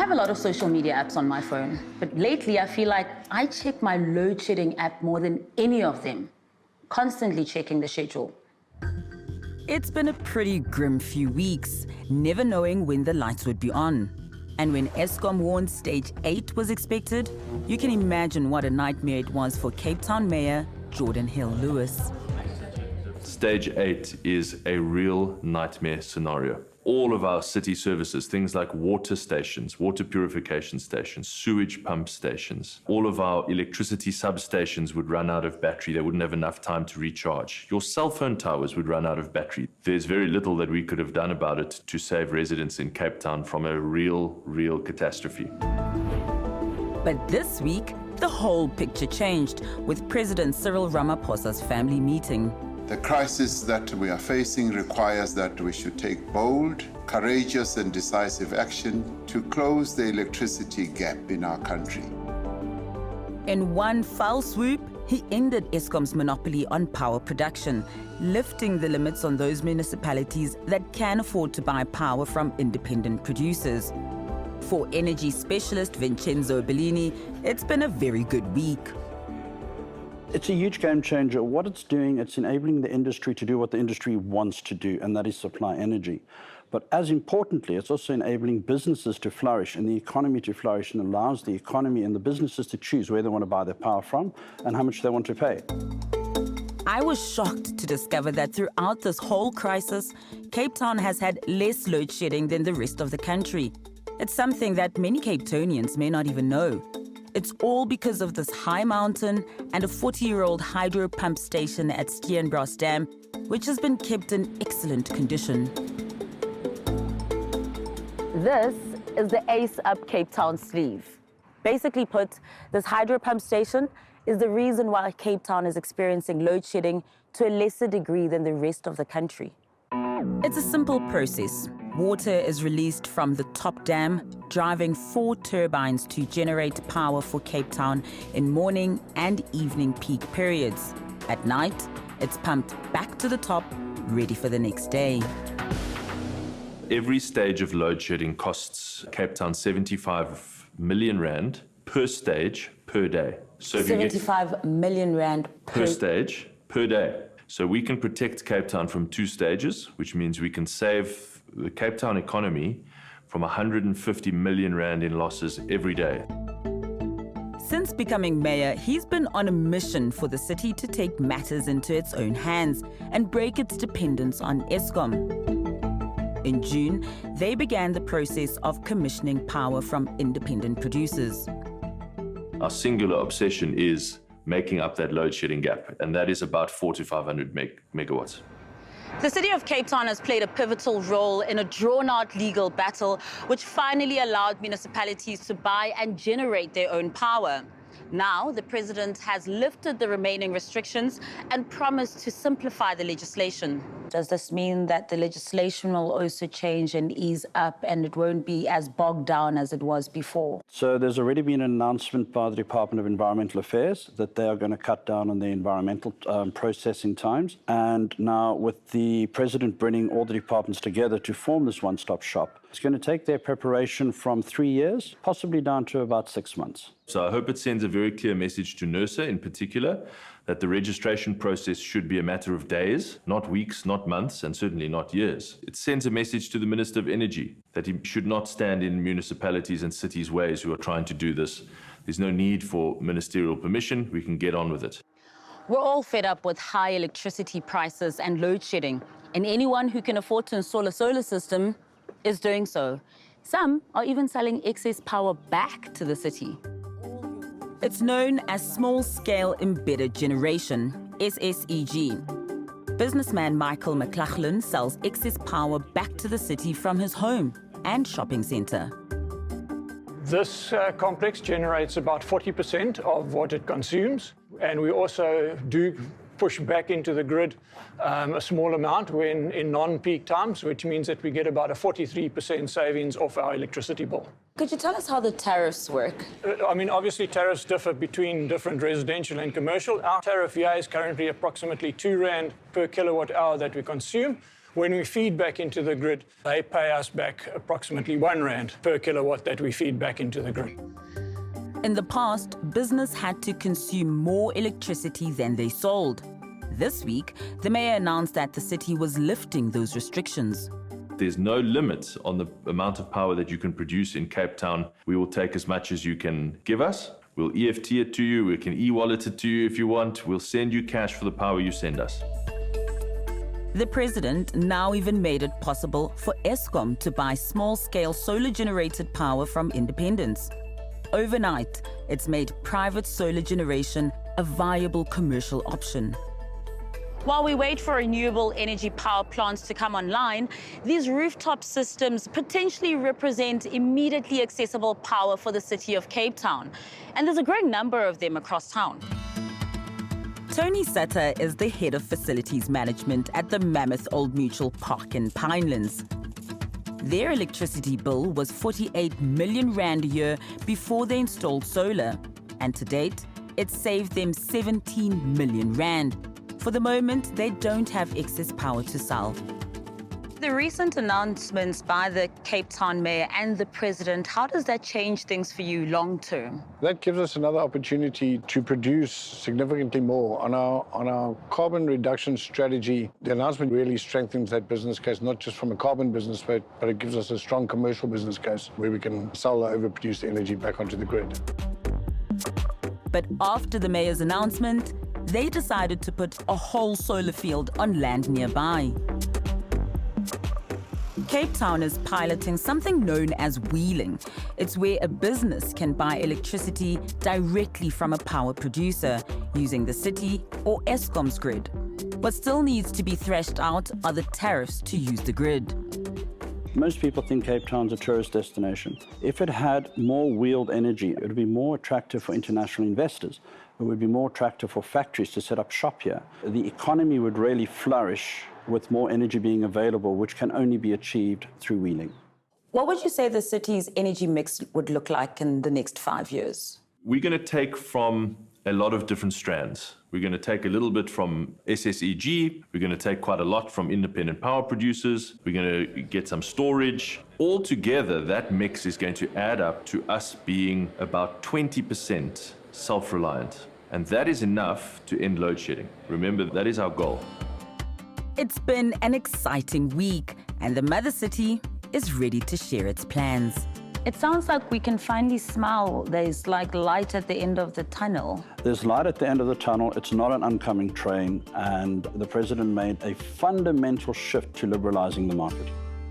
have a lot of social media apps on my phone, but lately I feel like I check my load shedding app more than any of them, constantly checking the schedule. It's been a pretty grim few weeks, never knowing when the lights would be on. And when Eskom warned Stage 8 was expected, you can imagine what a nightmare it was for Cape Town Mayor Jordan Hill-Lewis. Stage 8 is a real nightmare scenario. All of our city services, things like water stations, water purification stations, sewage pump stations, all of our electricity substations would run out of battery. They wouldn't have enough time to recharge. Your cell phone towers would run out of battery. There's very little that we could have done about it to save residents in Cape Town from a real catastrophe. But this week, the whole picture changed with President Cyril Ramaphosa's family meeting. The crisis that we are facing requires that we should take bold, courageous and decisive action to close the electricity gap in our country. In one foul swoop, he ended Eskom's monopoly on power production, lifting the limits on those municipalities that can afford to buy power from independent producers. For energy specialist 𝗬𝗀𝗄𝗏, it's been a very good week. It's a huge game changer. What it's doing, it's enabling the industry to do what the industry wants to do, and that is supply energy. But as importantly, it's also enabling businesses to flourish and the economy to flourish, and allows the economy and the businesses to choose where they want to buy their power from and how much they want to pay. I was shocked to discover that throughout this whole crisis, Cape Town has had less load shedding than the rest of the country. It's something that many Cape Townians may not even know. It's all because of this high mountain and a 40-year-old hydro pump station at Steenbras Dam, which has been kept in excellent condition. This is the Ace Up Cape Town sleeve. Basically put, this hydro pump station is the reason why Cape Town is experiencing load shedding to a lesser degree than the rest of the country. It's a simple process. Water is released from the top dam, driving 4 turbines to generate power for Cape Town in morning and evening peak periods. At night, it's pumped back to the top, ready for the next day. Every stage of load shedding costs Cape Town 75 million rand per stage per day. So 75 million rand per stage per day. So we can protect Cape Town from 2 stages, which means we can save the Cape Town economy from 150 million rand in losses every day. Since becoming mayor, he's been on a mission for the city to take matters into its own hands and break its dependence on Eskom. In June, they began the process of commissioning power from independent producers. Our singular obsession is making up that load shedding gap, and that is about 400 to 500 megawatts. The city of Cape Town has played a pivotal role in a drawn-out legal battle, which finally allowed municipalities to buy and generate their own power. Now, the president has lifted the remaining restrictions and promised to simplify the legislation. Does this mean that the legislation will also change and ease up, and it won't be as bogged down as it was before? So there's already been an announcement by the Department of Environmental Affairs that they are going to cut down on the environmental processing times. And now with the president bringing all the departments together to form this one-stop shop, it's going to take their preparation from 3 years, possibly down to about 6 months. So I hope it sends a very clear message to NERSA in particular, that the registration process should be a matter of days, not weeks, not months, and certainly not years. It sends a message to the Minister of Energy that he should not stand in municipalities and cities' ways who are trying to do this. There's no need for ministerial permission. We can get on with it. We're all fed up with high electricity prices and load shedding, and anyone who can afford to install a solar system is doing so. Some are even selling excess power back to the city. It's known as small-scale embedded generation, SSEG. Businessman 𝗫𝗁𝗀 sells excess power back to the city from his home and shopping centre. This complex generates about 40% of what it consumes, and we also do push back into the grid a small amount when in non-peak times, which means that we get about a 43% savings off our electricity bill. Could you tell us how the tariffs work? I mean, obviously tariffs differ between different residential and commercial. Our tariff here is currently approximately 2 rand per kilowatt hour that we consume, When we feed back into the grid, they pay us back approximately R1 per kilowatt that we feed back into the grid. In the past, business had to consume more electricity than they sold. This week, the mayor announced that the city was lifting those restrictions. There's no limit on the amount of power that you can produce in Cape Town. We will take as much as you can give us. We'll EFT it to you. We can e-wallet it to you if you want. We'll send you cash for the power you send us. The president now even made it possible for Eskom to buy small-scale solar-generated power from independents. Overnight, it's made private solar generation a viable commercial option. While we wait for renewable energy power plants to come online, these rooftop systems potentially represent immediately accessible power for the city of Cape Town. And there's a growing number of them across town. 𝗀𝗁cie𝗿𝘆 is the head of facilities management at the Mammoth Old Mutual Park in Pinelands. Their electricity bill was 48 million rand a year before they installed solar. And to date, it saved them 17 million rand. For the moment, they don't have excess power to sell. The recent announcements by the Cape Town mayor and the president, how does that change things for you long term? That gives us another opportunity to produce significantly more on our carbon reduction strategy. The announcement really strengthens that business case, not just from a carbon business, but it gives us a strong commercial business case where we can sell the overproduced energy back onto the grid. But after the mayor's announcement, they decided to put a whole solar field on land nearby. Cape Town is piloting something known as wheeling. It's where a business can buy electricity directly from a power producer using the city or Eskom's grid. What still needs to be threshed out are the tariffs to use the grid. Most people think Cape Town's a tourist destination. If it had more wheeled energy, it would be more attractive for international investors. It would be more attractive for factories to set up shop here. The economy would really flourish with more energy being available, which can only be achieved through wheeling. What would you say the city's energy mix would look like in the next 5 years? We're going to take from a lot of different strands. We're going to take a little bit from SSEG. We're going to take quite a lot from independent power producers. We're going to get some storage. Altogether, that mix is going to add up to us being about 20% self-reliant. And that is enough to end load shedding. Remember, that is our goal. It's been an exciting week, and the mother city is ready to share its plans. It sounds like we can finally smile. There's like light at the end of the tunnel. There's light at the end of the tunnel. It's not an oncoming train, and the president made a fundamental shift to liberalizing the market.